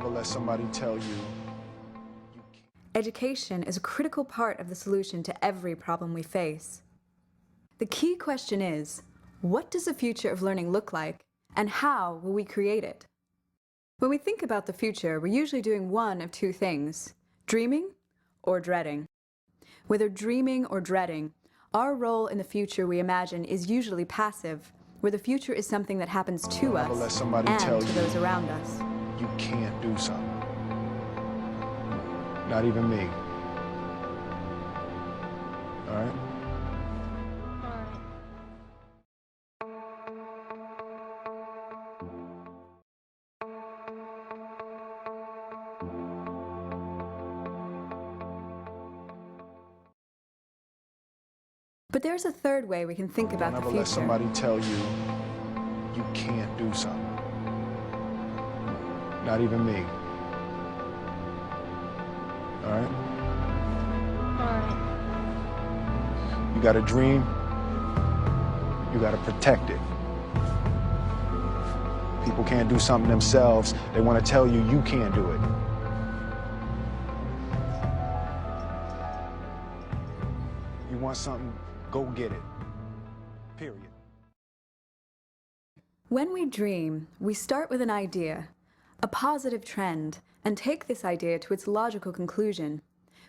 ever let somebody tell you can't. Education is a critical part of the solution to every problem we face. The key question is, what does the future of learning look like, and how will we create it? When we think about the future, we're usually doing one of two things: dreaming or dreading. Whether dreaming or dreading, our role in the future we imagine is usually passive, where the future is something that happens to us and to those around us. You can't do something. Not even me. All right? But there's a third way we can think about the Don't ever future. let somebody tell you can't do something. Not even me. All right? You got a dream, you got to protect it. People can't do something themselves. They want to tell you you can't do it. You want something, go get it. Period. When we dream, we start with an idea, a positive trend, and take this idea to its logical conclusion.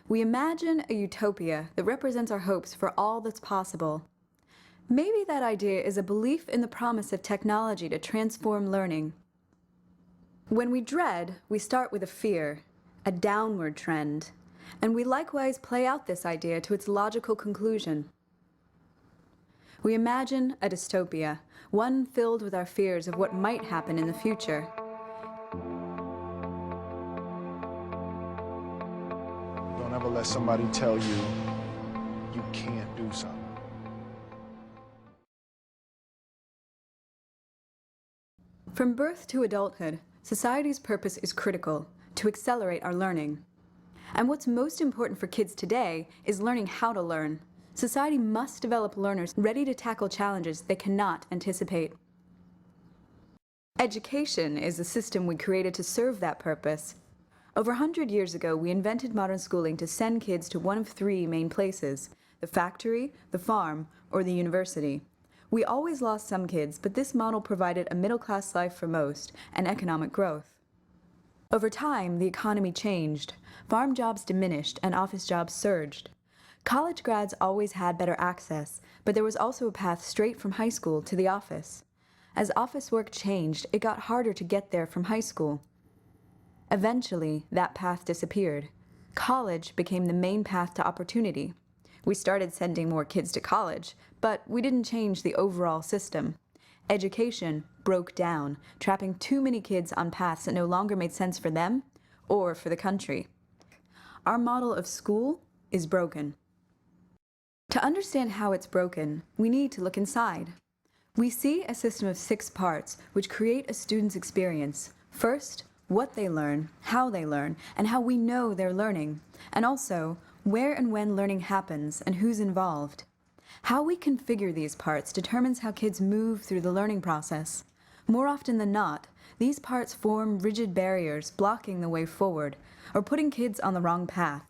We imagine a utopia that represents our hopes for all that's possible. Maybe that idea is a belief in the promise of technology to transform learning. When we dread, we start with a fear, a downward trend, and we likewise play out this idea to its logical conclusion. We imagine a dystopia, one filled with our fears of what might happen in the future. Don't ever let somebody tell you can't do something. From birth to adulthood, society's purpose is critical, to accelerate our learning. And what's most important for kids today is learning how to learn. Society must develop learners ready to tackle challenges they cannot anticipate. Education is a system we created to serve that purpose. Over 100 years ago, we invented modern schooling to send kids to one of three main places: the factory, the farm, or the university. We always lost some kids, but this model provided a middle-class life for most and economic growth. Over time, the economy changed. Farm jobs diminished and office jobs surged. College grads always had better access, but there was also a path straight from high school to the office. As office work changed, it got harder to get there from high school. Eventually, that path disappeared. College became the main path to opportunity. We started sending more kids to college, but we didn't change the overall system. Education broke down, trapping too many kids on paths that no longer made sense for them or for the country. Our model of school is broken. To understand how it's broken, we need to look inside. We see a system of 6 parts which create a student's experience. First, what they learn, how they learn, and how we know they're learning, and also where and when learning happens and who's involved. How we configure these parts determines how kids move through the learning process. More often than not, these parts form rigid barriers blocking the way forward, or putting kids on the wrong path.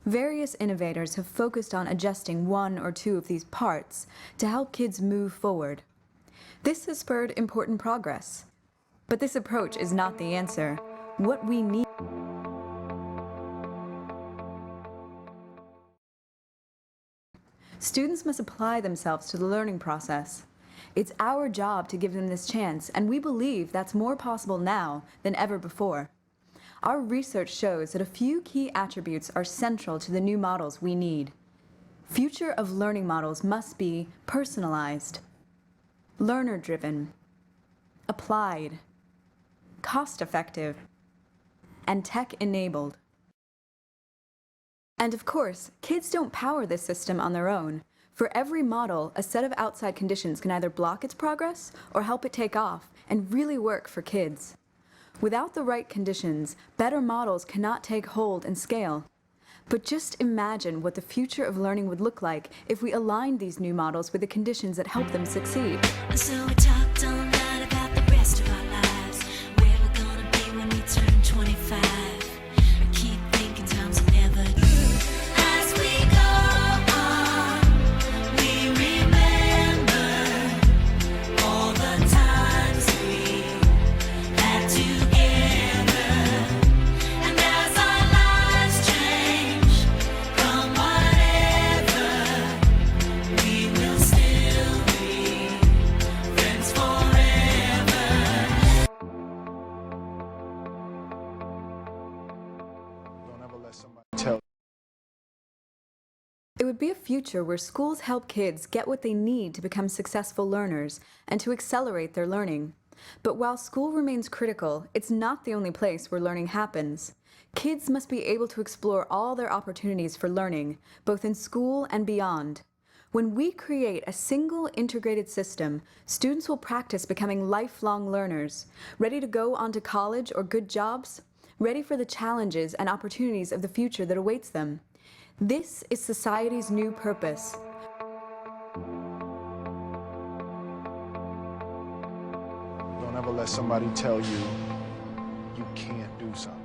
Various innovators have focused on adjusting one or two of these parts to help kids move forward. This has spurred important progress. But this approach is not the answer. What we need Students must apply themselves to the learning process. It's our job to give them this chance, and we believe that's more possible now than ever before. Our research shows that a few key attributes are central to the new models we need. Future of learning models must be personalized, learner-driven, applied, cost-effective, and tech-enabled. And of course, kids don't power this system on their own. For every model, a set of outside conditions can either block its progress or help it take off and really work for kids. Without the right conditions, better models cannot take hold and scale. But just imagine what the future of learning would look like if we aligned these new models with the conditions that help them succeed. So we talked all night about the rest of our lives, where we're gonna be when we turn 25. be a future where schools help kids get what they need to become successful learners and to accelerate their learning. But while school remains critical, it's not the only place where learning happens. Kids must be able to explore all their opportunities for learning, both in school and beyond. When we create a single integrated system, students will practice becoming lifelong learners, ready to go on to college or good jobs, ready for the challenges and opportunities of the future that awaits them. This is society's new purpose. Don't ever let somebody tell you you can't do something.